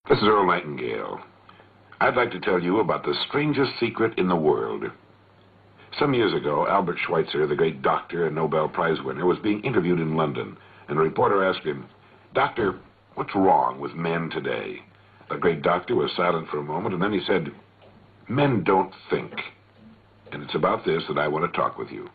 This is Earl Nightingale. I'd like to tell you about the strangest secret in the world. Some years ago, Albert Schweitzer, the great doctor and Nobel Prize winner, was being interviewed in London, and a reporter asked him, "Doctor, what's wrong with men today?" The great doctor was silent for a moment, and then he said, "Men don't think." And it's about this that I want to talk with you.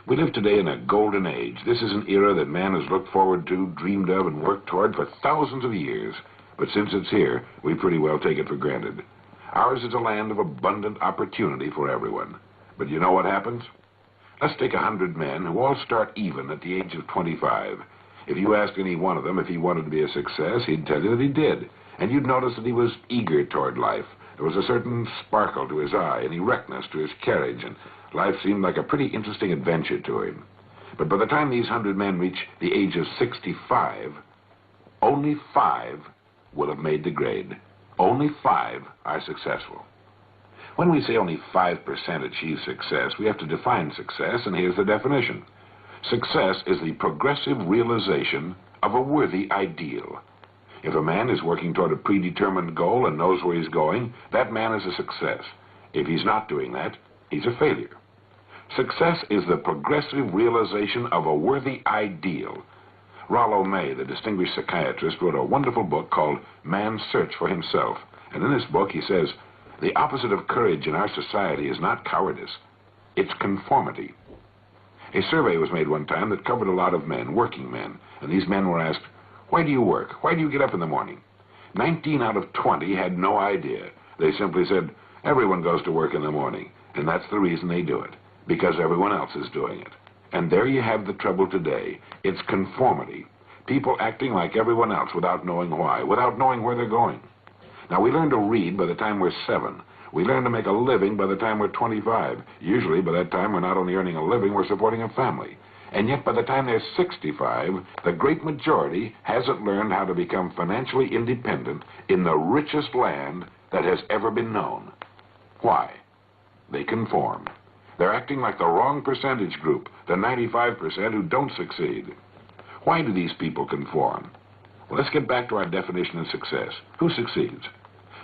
We live today in a golden age. This is an era that man has looked forward to, dreamed of, and worked toward for thousands of years. But since it's here, we pretty well take it for granted. Ours is a land of abundant opportunity for everyone. But you know what happens? Let's take 100 men who all start even at the age of 25. If you asked any one of them if he wanted to be a success, he'd tell you that he did. And you'd notice that he was eager toward life. There was a certain sparkle to his eye, an erectness to his carriage, and life seemed like a pretty interesting adventure to him. But by the time these 100 men reach the age of 65, only 5 will have made the grade. Only 5 are successful. When we say only 5% achieve success, we have to define success, and here's the definition. Success is the progressive realization of a worthy ideal. If a man is working toward a predetermined goal and knows where he's going, that man is a success. If he's not doing that, he's a failure. Success is the progressive realization of a worthy ideal. Rollo May, the distinguished psychiatrist, wrote a wonderful book called Man's Search for Himself. And in this book he says, the opposite of courage in our society is not cowardice, it's conformity. A survey was made one time that covered a lot of men, working men, and these men were asked, "Why do you work? Why do you get up in the morning?" 19 out of 20 had no idea. They simply said, "Everyone goes to work in the morning, and that's the reason they do it, because everyone else is doing it." And there you have the trouble today. It's conformity. People acting like everyone else without knowing why, without knowing where they're going. Now, we learn to read by the time we're 7. We learn to make a living by the time we're 25. Usually, by that time, we're not only earning a living, we're supporting a family. And yet, by the time they're 65, the great majority hasn't learned how to become financially independent in the richest land that has ever been known. Why? They conform. They're acting like the wrong percentage group, the 95% who don't succeed. Why do these people conform? Well, let's get back to our definition of success. Who succeeds?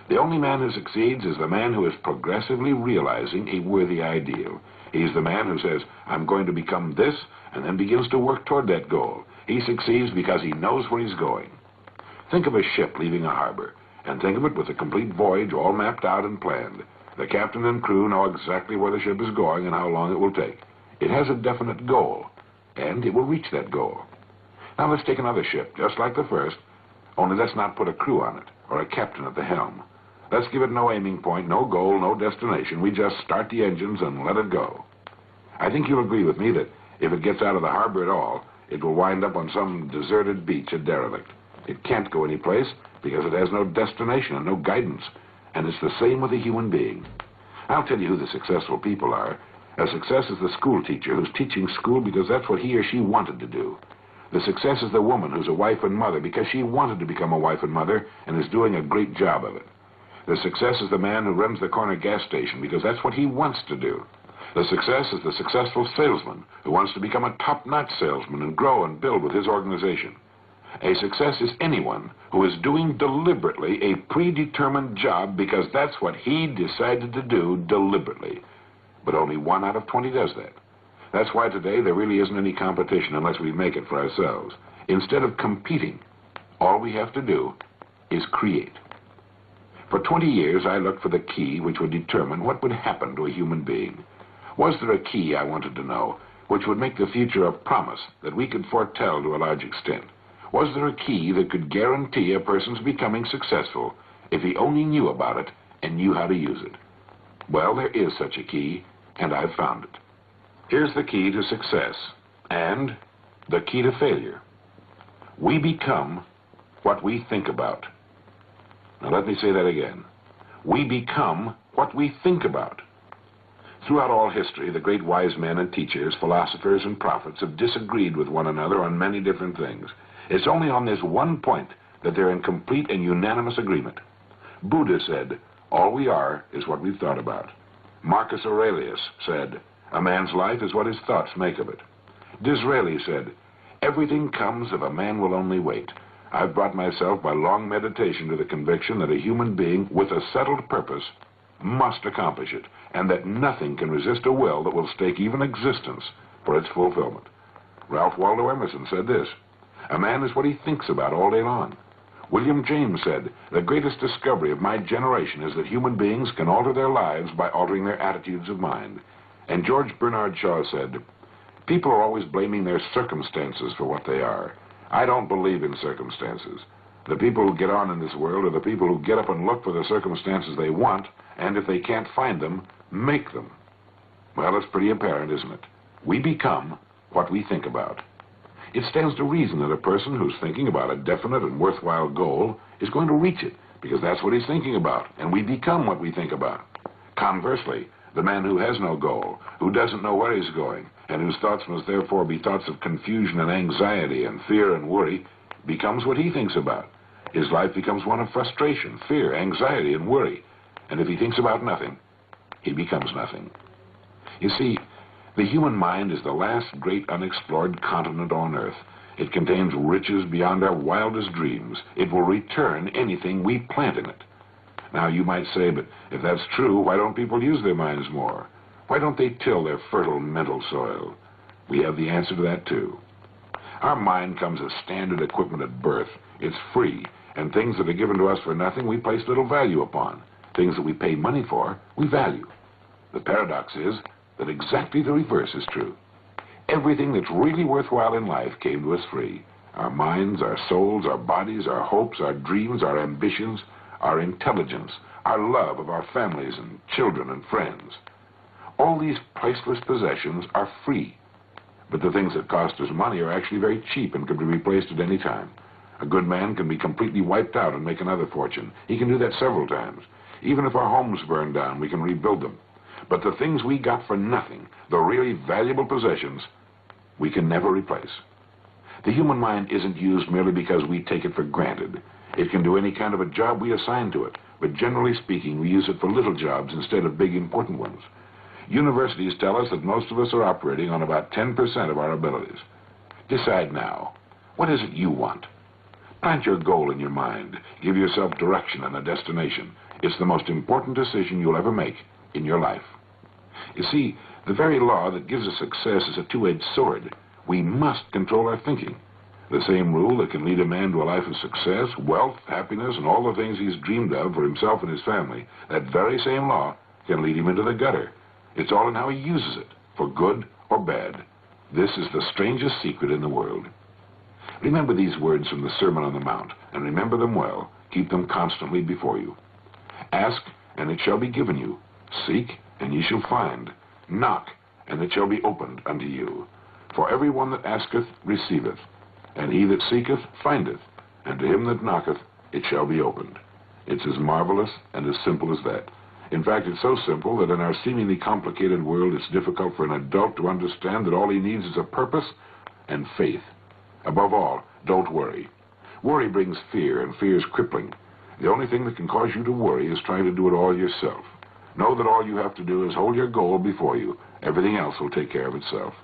The only man who succeeds is the man who is progressively realizing a worthy ideal. He's the man who says, "I'm going to become this," and then begins to work toward that goal. He succeeds because he knows where he's going. Think of a ship leaving a harbor, and think of it with a complete voyage all mapped out and planned. The captain and crew know exactly where the ship is going and how long it will take. It has a definite goal, and it will reach that goal. Now let's take another ship, just like the first, only let's not put a crew on it, or a captain at the helm. Let's give it no aiming point, no goal, no destination. We just start the engines and let it go. I think you'll agree with me that if it gets out of the harbor at all, it will wind up on some deserted beach, a derelict. It can't go anyplace because it has no destination and no guidance. And it's the same with a human being. I'll tell you who the successful people are. A success is the school teacher who's teaching school because that's what he or she wanted to do. The success is the woman who's a wife and mother because she wanted to become a wife and mother and is doing a great job of it. The success is the man who runs the corner gas station because that's what he wants to do. The success is the successful salesman who wants to become a top-notch salesman and grow and build with his organization. A success is anyone who is doing deliberately a predetermined job because that's what he decided to do deliberately. But only 1 out of 20 does that. That's why today there really isn't any competition unless we make it for ourselves. Instead of competing, all we have to do is create. For 20 years, I looked for the key which would determine what would happen to a human being. Was there a key, I wanted to know, which would make the future a promise that we could foretell to a large extent? Was there a key that could guarantee a person's becoming successful if he only knew about it and knew how to use it? Well, there is such a key, and I've found it. Here's the key to success and the key to failure. We become what we think about. Now let me say that again. We become what we think about. Throughout all history, the great wise men and teachers, philosophers and prophets have disagreed with one another on many different things. It's only on this one point that they're in complete and unanimous agreement. Buddha said, "All we are is what we've thought about." Marcus Aurelius said, "A man's life is what his thoughts make of it." Disraeli said, "Everything comes if a man will only wait." I've brought myself by long meditation to the conviction that a human being with a settled purpose must accomplish it, and that nothing can resist a will that will stake even existence for its fulfillment. Ralph Waldo Emerson said this, "A man is what he thinks about all day long." William James said, "The greatest discovery of my generation is that human beings can alter their lives by altering their attitudes of mind." And George Bernard Shaw said, "People are always blaming their circumstances for what they are. I don't believe in circumstances. The people who get on in this world are the people who get up and look for the circumstances they want, and if they can't find them, make them." Well, it's pretty apparent, isn't it? We become what we think about. It stands to reason that a person who's thinking about a definite and worthwhile goal is going to reach it, because that's what he's thinking about, and we become what we think about. Conversely, the man who has no goal, who doesn't know where he's going, and whose thoughts must therefore be thoughts of confusion and anxiety and fear and worry, becomes what he thinks about. His life becomes one of frustration, fear, anxiety, and worry. And if he thinks about nothing, he becomes nothing. You see, the human mind is the last great unexplored continent on Earth. It contains riches beyond our wildest dreams. It will return anything we plant in it. Now, you might say, but if that's true, why don't people use their minds more? Why don't they till their fertile mental soil? We have the answer to that, too. Our mind comes as standard equipment at birth. It's free, and things that are given to us for nothing we place little value upon. Things that we pay money for, we value. The paradox is that exactly the reverse is true. Everything that's really worthwhile in life came to us free. Our minds, our souls, our bodies, our hopes, our dreams, our ambitions, our intelligence, our love of our families and children and friends. All these priceless possessions are free. But the things that cost us money are actually very cheap and can be replaced at any time. A good man can be completely wiped out and make another fortune. He can do that several times. Even if our homes burn down, we can rebuild them. But the things we got for nothing, the really valuable possessions, we can never replace. The human mind isn't used merely because we take it for granted. It can do any kind of a job we assign to it, but generally speaking, we use it for little jobs instead of big, important ones. Universities tell us that most of us are operating on about 10% of our abilities. Decide now. What is it you want? Plant your goal in your mind. Give yourself direction and a destination. It's the most important decision you'll ever make in your life. You see, the very law that gives us success is a two-edged sword. We must control our thinking. The same rule that can lead a man to a life of success, wealth, happiness, and all the things he's dreamed of for himself and his family, that very same law can lead him into the gutter. It's all in how he uses it, for good or bad. This is the strangest secret in the world. Remember these words from the Sermon on the Mount, and remember them well. Keep them constantly before you. Ask, and it shall be given you. Seek, and ye shall find. Knock, and it shall be opened unto you. For every one that asketh receiveth, and he that seeketh findeth, and to him that knocketh it shall be opened. It's as marvelous and as simple as that. In fact, it's so simple that in our seemingly complicated world, it's difficult for an adult to understand that all he needs is a purpose and faith. Above all, don't worry. Worry brings fear, and fear is crippling. The only thing that can cause you to worry is trying to do it all yourself. Know that all you have to do is hold your goal before you. Everything else will take care of itself.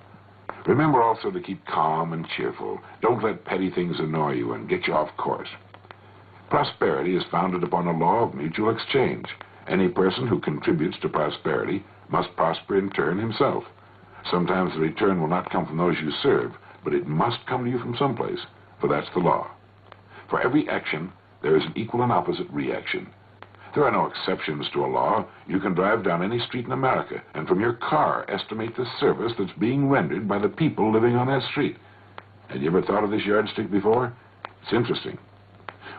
Remember also to keep calm and cheerful. Don't let petty things annoy you and get you off course. Prosperity is founded upon a law of mutual exchange. Any person who contributes to prosperity must prosper in turn himself. Sometimes the return will not come from those you serve, but it must come to you from someplace, for that's the law. For every action, there is an equal and opposite reaction. There are no exceptions to a law. You can drive down any street in America, and from your car estimate the service that's being rendered by the people living on that street. Had you ever thought of this yardstick before? It's interesting.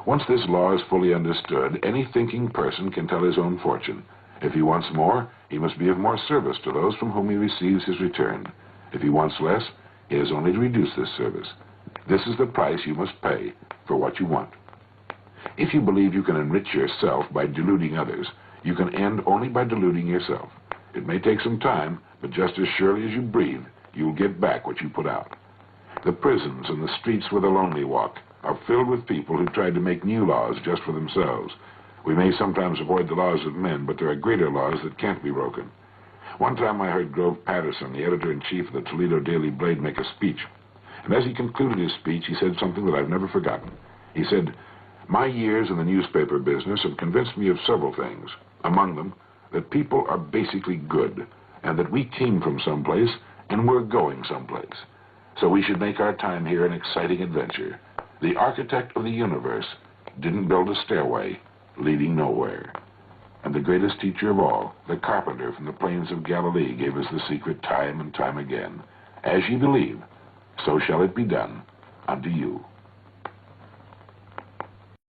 Once this law is fully understood, any thinking person can tell his own fortune. If he wants more, he must be of more service to those from whom he receives his return. If he wants less, he has only to reduce this service. This is the price you must pay for what you want. If you believe you can enrich yourself by deluding others, you can end only by deluding yourself. It may take some time, but just as surely as you breathe, you'll get back what you put out. The prisons and the streets where the lonely walk are filled with people who tried to make new laws just for themselves. We may sometimes avoid the laws of men, but there are greater laws that can't be broken. One time I heard Grove Patterson, the editor-in-chief of the Toledo Daily Blade, make a speech. And as he concluded his speech, he said something that I've never forgotten. He said, "My years in the newspaper business have convinced me of several things. Among them, that people are basically good, and that we came from someplace and we're going someplace. So we should make our time here an exciting adventure. The architect of the universe didn't build a stairway leading nowhere." And the greatest teacher of all, the carpenter from the plains of Galilee, gave us the secret time and time again. As ye believe, so shall it be done unto you.